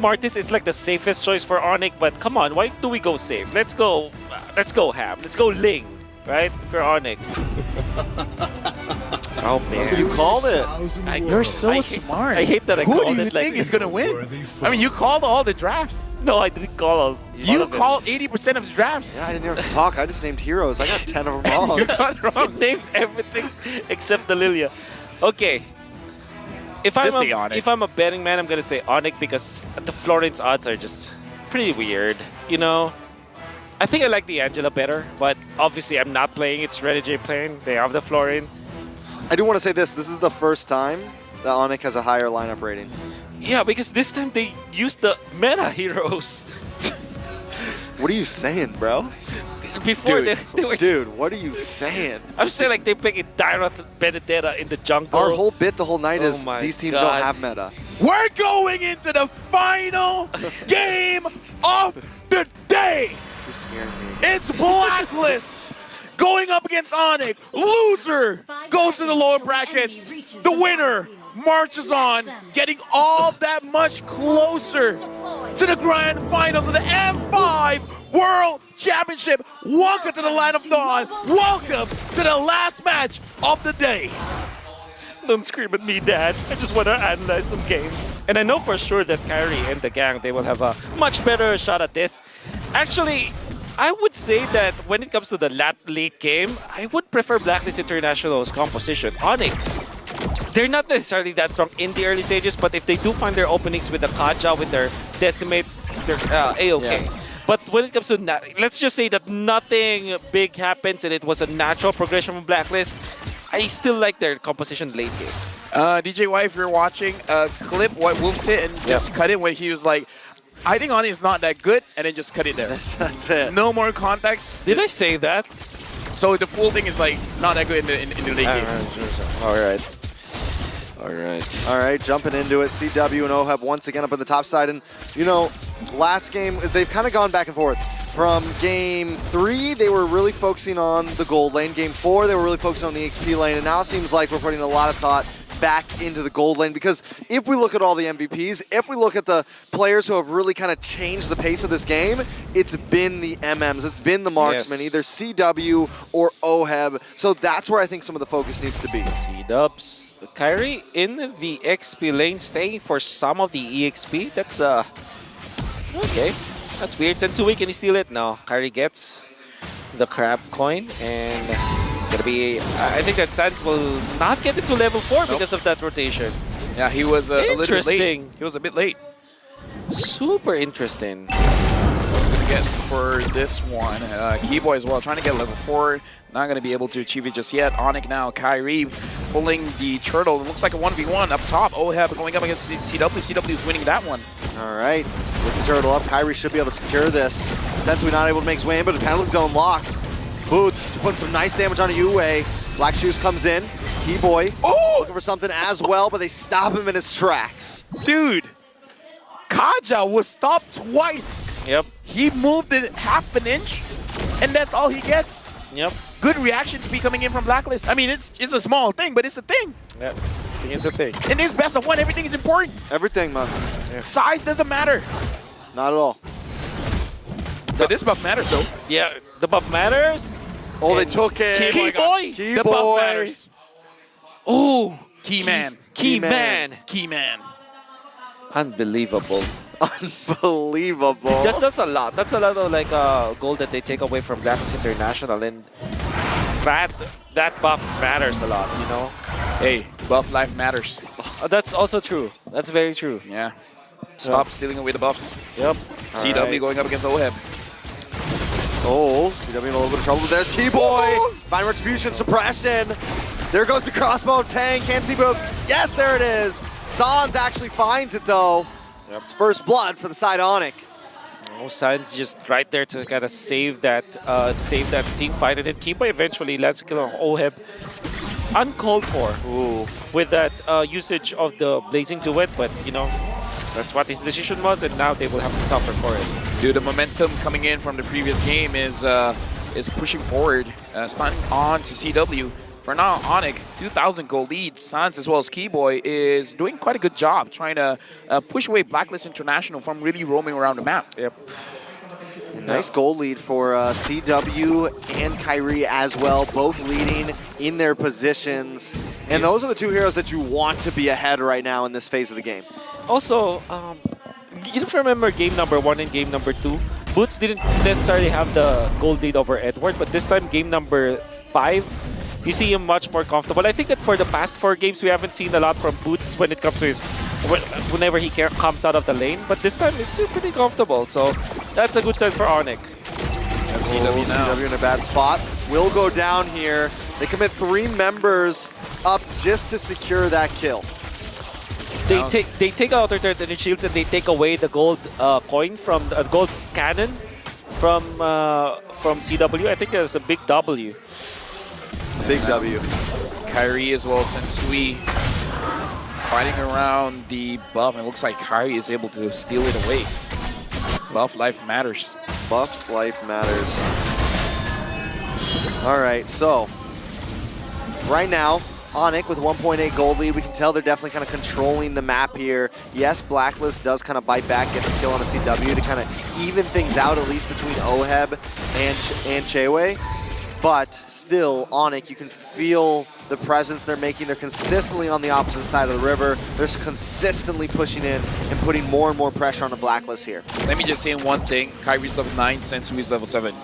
Martis is like the safest choice for ONIC, but come on, why do we go safe? Let's go Ham. Let's go Ling, right? For ONIC. Oh man. You called it. You're so smart. I hate that I Who called do you it think like is gonna win? I mean, you called all the drafts. No, I didn't call all. You of them. called 80% of the drafts. Yeah, I didn't even talk. I just named heroes. I got 10 of them wrong. You got it You wrong. named everything except the Lilia. Okay. If Just say ONIC. I'm a betting man, I'm gonna say ONIC because the Florence odds are just pretty weird. You know, I think I like the Angela better, but obviously I'm not playing. It's Renny J playing. They have the Florine. I do want to say this. This is the first time that ONIC has a higher lineup rating. Yeah, because this time they used the meta heroes. What are you saying, bro? Before Dude. they were. Dude, what are you saying? I'm saying like they picked Dynath Benedetta in the jungle. Our whole bit the whole night Oh is my these teams God. don't have meta. We're going into the final game of the day. You're scaring me. It's Blacklist going up against ONIC. Loser goes to the lower brackets. The winner marches on, getting all that much closer to the grand finals of the M5 World Championship. Welcome to the Line of Dawn. Welcome to the last match of the day. Don't scream at me, Dad. I just want to analyze some games. And I know for sure that Kyrie and the gang, they will have a much better shot at this. Actually, I would say that when it comes to the late game, I would prefer Blacklist International's composition. ONIC, they're not necessarily that strong in the early stages, but if they do find their openings with the Kaja, with their Decimate, they're A-OK. Yeah. But when it comes to, let's just say that nothing big happens and it was a natural progression from Blacklist, I still like their composition late game. DJY, if you're watching, clip what Wolf hit and just cut it when he was like, I think ONIC is not that good, and then just cut it there. That's it. No more context. Did I say that? So the full thing is like not that good in the late game. All right. All right. All right, jumping into it. CW and OHEB once again up on the top side. And, you know, last game, they've kind of gone back and forth. From game 3, they were really focusing on the gold lane. Game 4, they were really focusing on the XP lane. And now it seems like we're putting a lot of thought back into the gold lane, because if we look at all the MVPs, if we look at the players who have really kind of changed the pace of this game, it's been the MMs, it's been the marksmen, either CW or OHEB. So that's where I think some of the focus needs to be. C-dubs. Kyrie in the XP lane, staying for some of the EXP. That's okay. That's weird. Sensui, can he steal it? No. Kyrie gets the crab coin, and it's gonna be. I think that Sans will not get into level 4 because of that rotation. Yeah, he was a little bit late. Interesting. He was a bit late. Super interesting. What's going to get for this one? Keyboy as well, trying to get level 4. Not going to be able to achieve it just yet. ONIC now, Kyrie pulling the turtle. It looks like a 1v1 up top. OHEB going up against CW. CW is winning that one. All right, with the turtle up, Kyrie should be able to secure this. Since we're not able to make his way in, but the penalty zone locks. Boots putting some nice damage on a Yue. Black Shoes comes in. Keyboy looking for something as well, but they stop him in his tracks. Dude, Kaja was stopped twice. Yep. He moved it half an inch, and that's all he gets. Yep. Good reaction speed coming in from Blacklist. I mean, it's a small thing, but it's a thing. Yep. I think it's a thing. In this best of 1, everything is important. Everything, man. Size doesn't matter. Not at all. But this buff matters, though. Yeah, the buff matters. Oh, they took it. Keyboy. The buff Keyboy. matters. Oh, Key man. key man. man. Key man. Unbelievable. Unbelievable. That's a lot. That's a lot of like gold that they take away from Blacklist International, and that buff matters a lot, you know. Hey, buff life matters. That's also true. That's very true. Yeah. Stop stealing away the buffs. Yep. CW right. going up against OHEB. Oh, CW in a little bit of trouble. There's Keyboy. Fine retribution, suppression. There goes the crossbow tank. Can't see both. Yes, there it is. Sans actually finds it though. Yep. It's first blood for the side ONIC. Oh, Sans just right there to kind of save that team fight, and then Keyboy eventually lands a kill on OHEB. Uncalled for. Ooh. With that usage of the Blazing Duet, but you know, that's what his decision was, and now they will have to suffer for it. Dude, the momentum coming in from the previous game is pushing forward, starting on to CW. for now, ONIC, 2,000 gold lead. Sans as well as Keyboy is doing quite a good job trying to push away Blacklist International from really roaming around the map. Yep. A nice goal lead for CW and Kyrie as well, both leading in their positions. And those are the two heroes that you want to be ahead right now in this phase of the game. Also, you don't remember game number 1 and game number 2? Boots didn't necessarily have the gold lead over Edward, but this time, game number 5, you see him much more comfortable. I think that for the past 4 games, we haven't seen a lot from Boots when it comes to his, whenever he comes out of the lane. But this time, it's pretty comfortable. So that's a good sign for ONIC. CW in a bad spot. Will go down here. They commit 3 members up just to secure that kill. They take out their shields and they take away the gold coin from the gold cannon from CW. I think that's a big W. Big W. Kyrie as well as Sensui fighting around the buff, and it looks like Kyrie is able to steal it away. Buff life matters. Buff life matters. All right, so right now, ONIC with 1.8 gold lead. We can tell they're definitely kind of controlling the map here. Yes, Blacklist does kind of bite back, gets a kill on a CW to kind of even things out, at least between Oheb and Chewe. But still, ONIC, you can feel the presence they're making. They're consistently on the opposite side of the river. They're consistently pushing in and putting more and more pressure on the Blacklist here. Let me just say one thing. Kyrie's level 9, Sensui's level 7.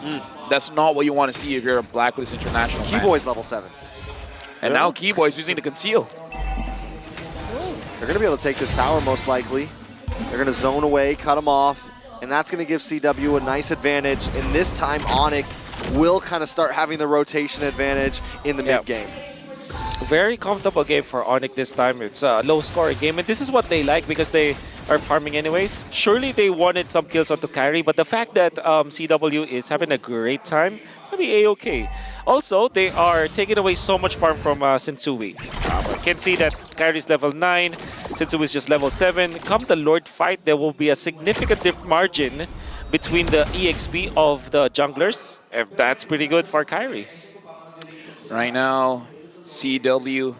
That's not what you want to see if you're a Blacklist International fan. Keyboy's level 7. And now Keyboy's using the conceal. They're going to be able to take this tower most likely. They're going to zone away, cut them off, and that's going to give CW a nice advantage. And this time, ONIC will kind of start having the rotation advantage in the mid-game. Very comfortable game for ONIC this time. It's a low-scoring game, and this is what they like because they are farming anyways. Surely they wanted some kills onto Kyrie, but the fact that CW is having a great time, maybe A-okay. Also, they are taking away so much farm from Sensui. You can see that Kyrie's level 9, Sensui is just level 7. Come the Lord fight, there will be a significant margin between the EXP of the junglers. And that's pretty good for Kyrie. Right now, CW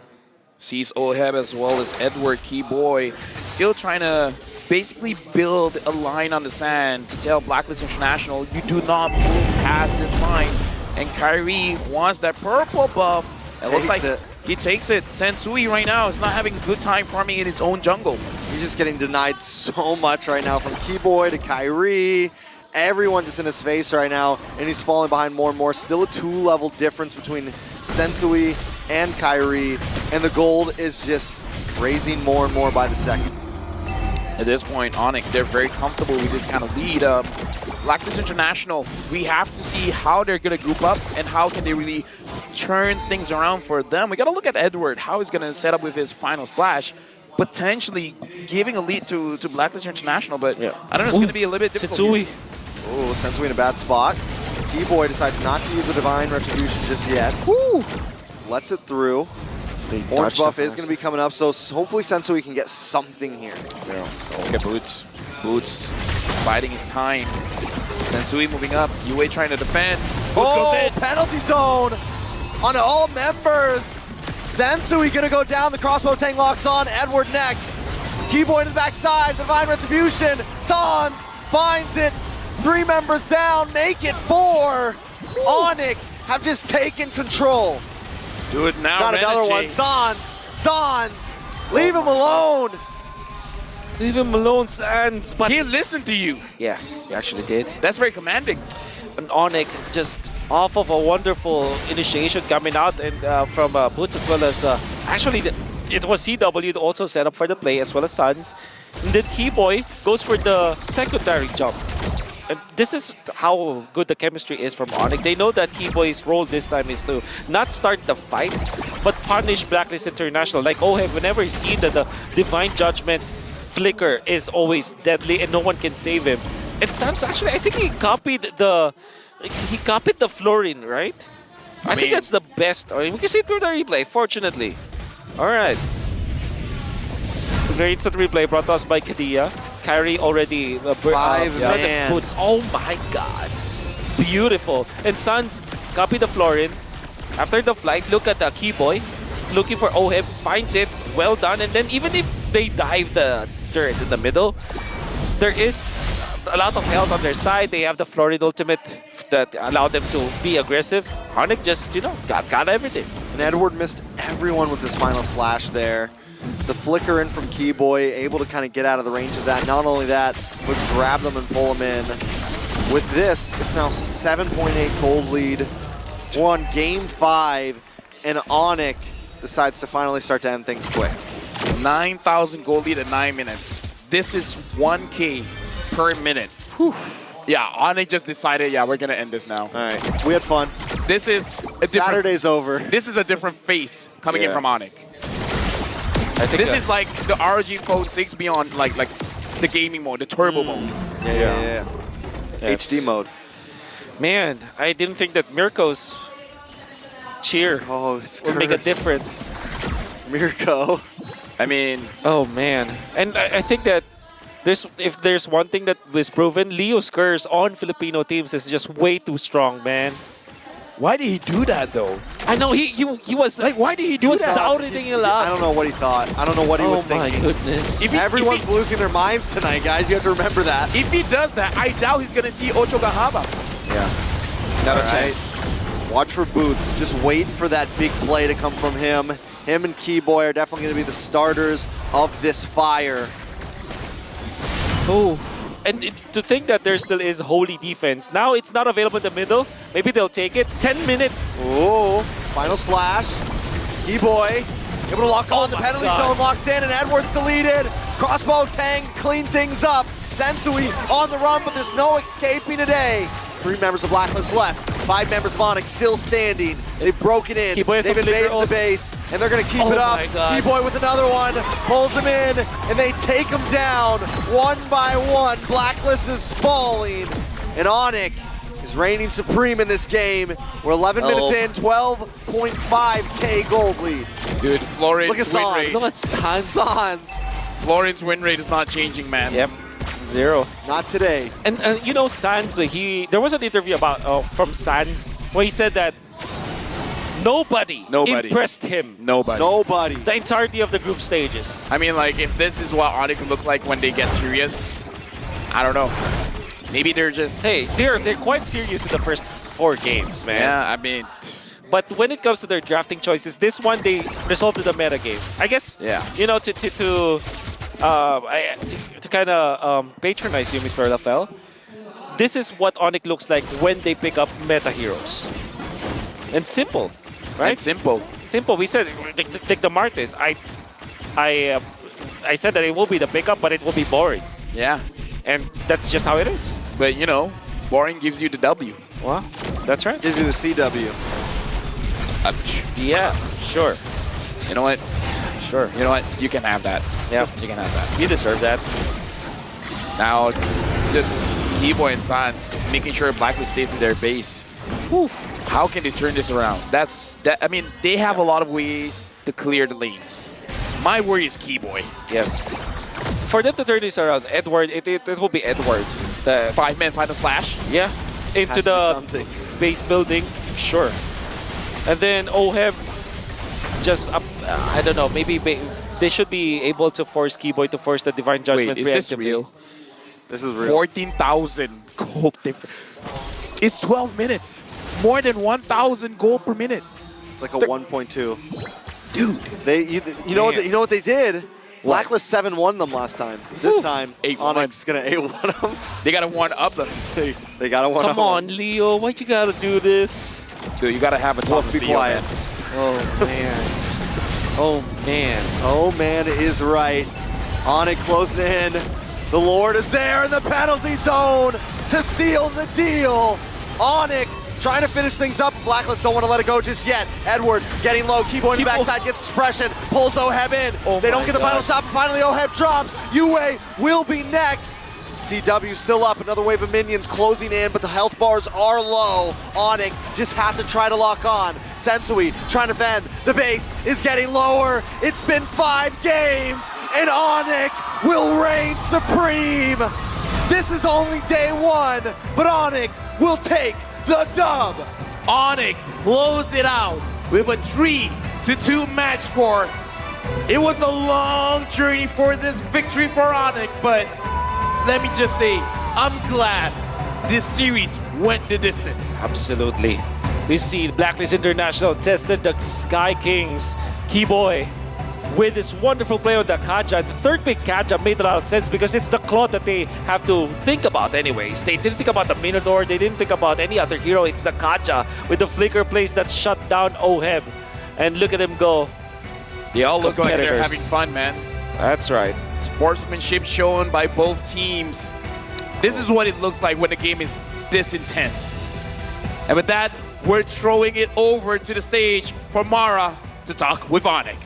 sees Oheb as well as Edward Keyboy still trying to basically build a line on the sand to tell Blacklist International, you do not move past this line. And Kyrie wants that purple buff. It looks like he takes it. Sensui right now is not having a good time farming in his own jungle. He's just getting denied so much right now, from Keyboy to Kyrie. Everyone just in his face right now, and he's falling behind more and more. Still a 2-level difference between Sensui and Kyrie, and the gold is just raising more and more by the second. At this point, ONIC, they're very comfortable with this kind of lead. Blacklist International, we have to see how they're going to group up and how can they really turn things around for them. We got to look at Edward, how he's going to set up with his final slash, potentially giving a lead to Blacklist International, but I don't know, it's going to be a little bit difficult. Sensui. Oh, Sensui in a bad spot. Keyboy decides not to use the Divine Retribution just yet. Woo. Lets it through. Orange buff is going to be coming up, so hopefully Sensui can get something here. Look at Boots. Boots biding his time. Sensui moving up. Yue trying to defend. Boots goes in. Penalty zone on all members. Sensui going to go down. The crossbow tank locks on. Edward next. Keyboy to the backside. Divine Retribution. Sans finds it. 3 members down. Make it 4. ONIC have just taken control. Do it now, Not another one. Sans. Leave him alone. Leave him alone, Sans. But he listened to you. yeah, he actually did. That's very commanding. And ONIC just off of a wonderful initiation coming out and from Boots as well as actually it was CW also set up for the play as well as Sans. And then Keyboy goes for the secondary jump. And this is how good the chemistry is from ONIC. They know that Keyboy's role this time is to not start the fight, but punish Blacklist International. Like Oheb, whenever he's seen that the Divine Judgment flicker is always deadly and no one can save him. And Sans actually, I think he copied the Florin, right? I think that's the best. I mean, we can see it through the replay, fortunately. All right. Very instant replay brought to us by Kadia. Kyrie already 5 man. Boots. Oh my god. Beautiful. And Sans copy the Florin. After the flight, look at the Keyboy. Looking for OHEB, finds it, well done. And then even if they dive the turret in the middle, there is a lot of health on their side. They have the Florid ultimate that allowed them to be aggressive. ONIC just, got everything. And Edward missed everyone with his final slash there. The flicker in from Keyboy, able to kind of get out of the range of that. Not only that, but grab them and pull them in. With this, it's now 7.8 gold lead. We're on game 5, and ONIC decides to finally start to end things quick. 9,000 gold lead at 9 minutes. This is 1K per minute. Whew. Yeah, ONIC just decided, yeah, we're going to end this now. All right, we had fun. This is a Saturday's over. This is a different face coming in from ONIC. I think This is like the ROG Phone 6 beyond like the gaming mode, the turbo mode. Yeah. HD mode. Man, I didn't think that Mirko's cheer would make a difference. Mirko. I mean, Oh man, and I think that if there's one thing that was proven, Leo's curse on Filipino teams is just way too strong, man. why did he do that though? I know he was Like, why did he he do was that? doubting a lot. I don't know what he thought. I don't know what he was Oh my thinking. goodness. Everyone's losing their minds tonight, guys. You have to remember that. If he does that, I doubt he's gonna see Ocho Gahaba. Yeah. Not a All right. chance. Watch for Boots. Just wait for that big play to come from him. Him and Keyboy are definitely going to be the starters of this fire. Oh, and to think that there still is holy defense. Now it's not available in the middle. Maybe they'll take it. 10 minutes. Oh, final slash. Keyboy able to lock on. The my penalty God. zone locks in, and Edwards deleted. Crossbow Tang clean things up. Sensui on the run, but there's no escaping today. 3 members of Blacklist left. 5 members of ONIC still standing. They've broken in. Keyboy has They've a flicker invaded the ult. base, and they're going to keep Oh it up. my God. Keyboy with another one, pulls him in, and they take him down one by one. Blacklist is falling, and ONIC is reigning supreme in this game. We're 11 minutes in, 12.5K gold lead. Dude, Florian's Look at win Sans. rate. Look at Sans. Sans, Florian's win rate is not changing, man. Yep, 0. not today. And you know, Sans, there was an interview about from Sans where he said that nobody impressed him Nobody. Nobody. the entirety of the group stages. I mean, like, if this is what ONIC look like when they get serious, I don't know. Maybe they're just... Hey, they're quite serious in the first 4 games, man. Yeah, I mean... But when it comes to their drafting choices, this one they resolved the meta game. I guess. Yeah. You know, to kind of patronize you, Mr. Lafel. This is what ONIC looks like when they pick up meta heroes. And simple, right? It's simple. Simple. We said take the Martes. I said that it will be the pickup, but it will be boring, Yeah. and that's just how it is. But, you know, boring gives you the W. Well, that's right. Give you the CW. Yeah, sure. You know what? Sure. You know what? You can have that. Yeah. You can have that. You deserve that. Now, just Keyboy and Sans making sure Blacklist stays in their base. Whew. How can they turn this around? I mean, they have a lot of ways to clear the lanes. My worry is Keyboy. Yes. For them to turn this around, Edward, it will be Edward. The 5-man final flash. yeah, into Has to be the something. base building, sure. And then OHEB, just I don't know. Maybe they should be able to force Keyboy to force the Divine Judgment. Wait, is this preemptively. real? This is real. 14,000 gold difference. It's 12 minutes. More than 1,000 gold per minute. It's like a 1.2. Dude. You know what they did? Blacklist 7-1 them last time. This Woo. time, 8-1. ONIC's gonna 8-1 them. They got to one up them. They gotta one Come on, Leo. Why'd you gotta do this? Dude, you got to have a talk Wolf, with be Leo, quiet. man. Oh man. Oh man. Oh man is right. ONIC closing in. The Lord is there in the penalty zone to seal the deal. ONIC trying to finish things up. Blacklist don't want to let it go just yet. Edward getting low. Keyboy in the backside gets suppression. Pulls OHEB in. Oh they don't my get the final God. shot, but finally OHEB drops. Yue will be next. CW still up. Another wave of minions closing in, but the health bars are low. ONIC just have to try to lock on. Sensui trying to bend. The base is getting lower. It's been 5 games, and ONIC will reign supreme. This is only day 1, but ONIC will take the dub. ONIC closed it out with a 3-2 match score. It was a long journey for this victory for ONIC, but let me just say, I'm glad this series went the distance. Absolutely. We see Blacklist International tested the Sky Kings, Keyboy, with this wonderful play on the Kaja. The third pick Kaja made a lot of sense because it's the Claw that they have to think about anyways. They didn't think about the Minotaur, they didn't think about any other hero. It's the Kaja with the flicker plays that shut down Ohem. And look at him go. They all look like they're Competitors. having fun, man. That's right. Sportsmanship shown by both teams. This is what it looks like when the game is this intense. And with that, we're throwing it over to the stage for Mara to talk with ONIC.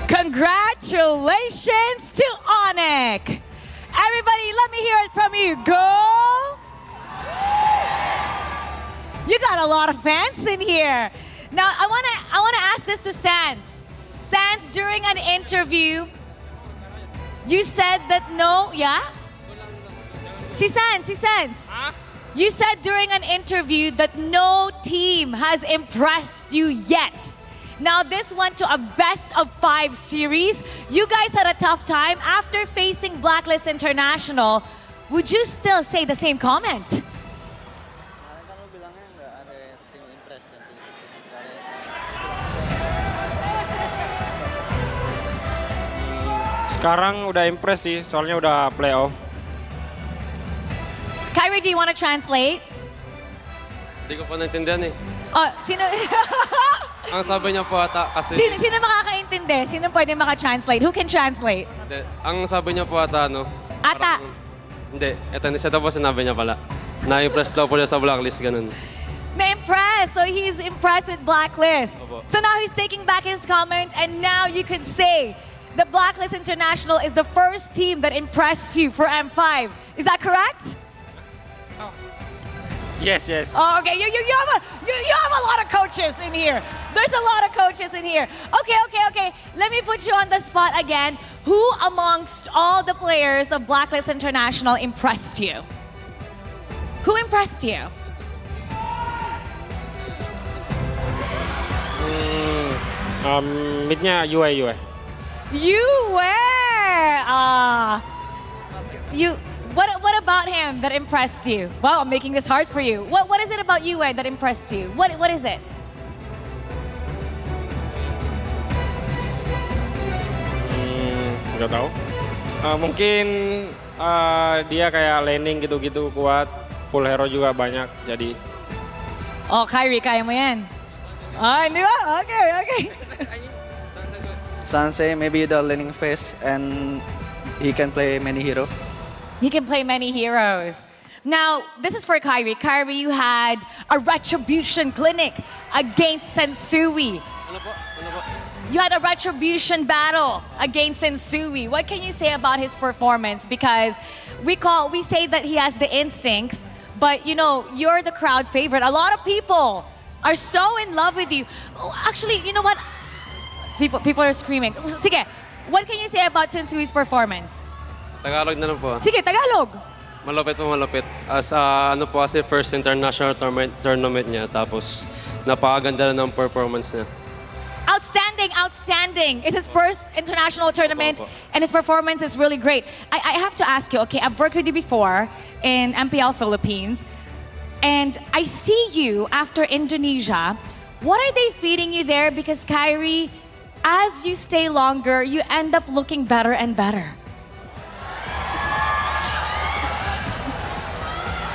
Congratulations to ONIC! Everybody, let me hear it from you. Go! You got a lot of fans in here. Now, I wanna ask this to Sans. Sans, during an interview, you said that no, yeah? Si Sans. You said during an interview that no team has impressed you yet. Now, this went to a best-of-5 series. You guys had a tough time after facing Blacklist International. Would you still say the same comment? Sekarang udah impress sih, soalnya udah playoff. Kyrie, do you want to translate? Hindi ko pa naintindihan eh. Oh, sino? Ang sabi niya po ata kasi... Sino makakaintindi? Sino pwede maka-translate? Who can translate? Hindi, ang sabi niya po ata, no? Ata. Hindi, ito po sinabi niya pala. Na-impress daw po siya sa Blacklist, ganun. Na-impressed. So he's impressed with Blacklist. Opo. So now he's taking back his comment and now you could say the Blacklist International is the first team that impressed you for M5. Is that correct? Yes, yes. Oh, okay. You have a lot of coaches in here. There's a lot of coaches in here. Okay. Let me put you on the spot again. Who amongst all the players of Blacklist International impressed you? Who impressed you? Midnya UE. You were. What about him that impressed you? Wow, I'm making this hard for you. What is it about you, Ed, that impressed you? What is it? Nggak tahu. Mungkin dia kayak laning gitu-gitu kuat. Full hero juga banyak, jadi... Oh, Kyrie, kaya mo yan. Ah, di ba? Okay. Sanse, maybe the learning phase, and he can play many hero. He can play many heroes. Now, this is for Kyrie. Kyrie, you had a retribution clinic against Sensui. Ano po? You had a retribution battle against Sensui. What can you say about his performance? Because we say that he has the instincts, but you know, you're the crowd favorite. A lot of people are so in love with you. Oh, actually, you know what? People are screaming. Sige, what can you say about Sensui's performance? Tagalog na lang po. Sige, Tagalog. Malupit. As ano po kasi first international tournament niya, tapos napakaganda na ng performance niya. Outstanding. It's his first international tournament and his performance is really great. I have to ask you, okay, I've worked with you before in MPL Philippines and I see you after Indonesia. What are they feeding you there? Because Kyrie, as you stay longer, you end up looking better and better.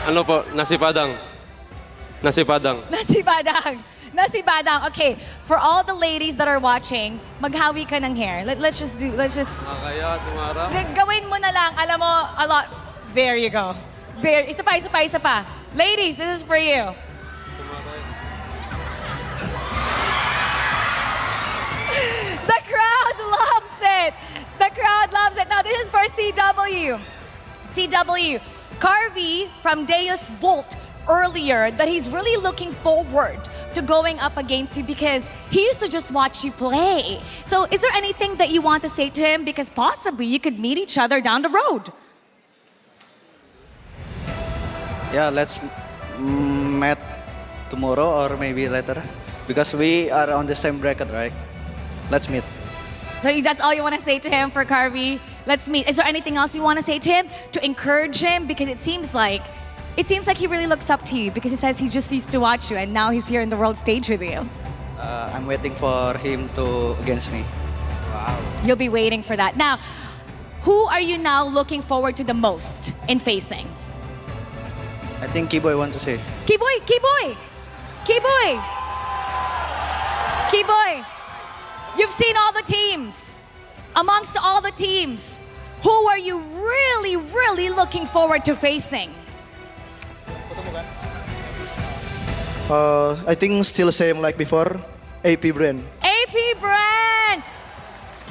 Ano po? Nasipadang. Nasibadang. Okay, for all the ladies that are watching, maghawi ka ng hair. Let's just... Kaya, tumara. Gawin mo na lang, alam mo, a lot. There you go. There, isa pa. Ladies, this is for you. The crowd loves it. Now, this is for CW. Carvey from Deus Volt earlier that he's really looking forward to going up against you because he used to just watch you play. So is there anything that you want to say to him? Because possibly you could meet each other down the road. Yeah, let's meet tomorrow or maybe later. Because we are on the same bracket, right? Let's meet. So that's all you want to say to him for Carvey? Let's meet. Is there anything else you want to say to him to encourage him? Because it seems like he really looks up to you because he says he just used to watch you and now he's here in the world stage with you. I'm waiting for him to against me. You'll be waiting for that. Now, who are you now looking forward to the most in facing? I think Kiboy want to say. Kiboy, Kiboy, Kiboy, Kiboy. You've seen all the teams. Amongst all the teams, who are you really, really looking forward to facing? I think still same like before. AP brand. AP Brand.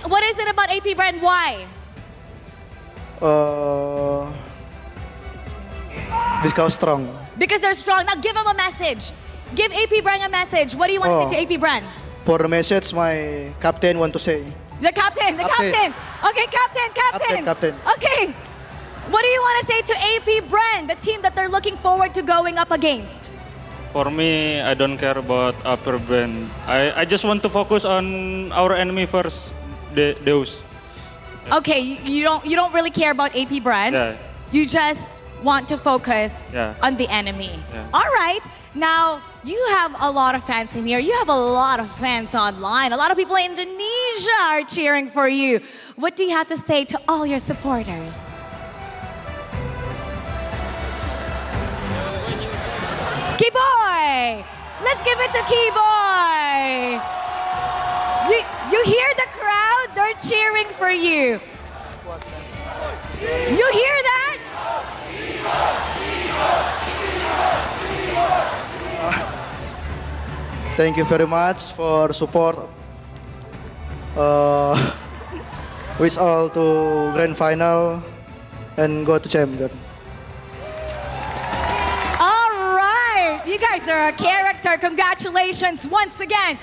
What is it about AP Brand? Why? Because strong. Because they're strong. Now give them a message. Give AP Brand a message. What do you want to say to AP Brand? For the message, my captain want to say. The captain, the captain. Captain. Okay, captain. Captain. Okay. What do you want to say to AP Brand, the team that they're looking forward to going up against? For me, I don't care about upper brand. I just want to focus on our enemy first, Deus. Okay, you don't really care about AP Brand. Yeah. You just want to focus Yeah. on the enemy. Yeah. All right. Now, you have a lot of fans in here. You have a lot of fans online. A lot of people in Indonesia are cheering for you. What do you have to say to all your supporters? Keyboy! Let's give it to Keyboy! You hear the crowd? They're cheering for you. You hear that? Thank you very much for support. Wish all to grand final and go to champion. All right. You guys are a character. Congratulations once again.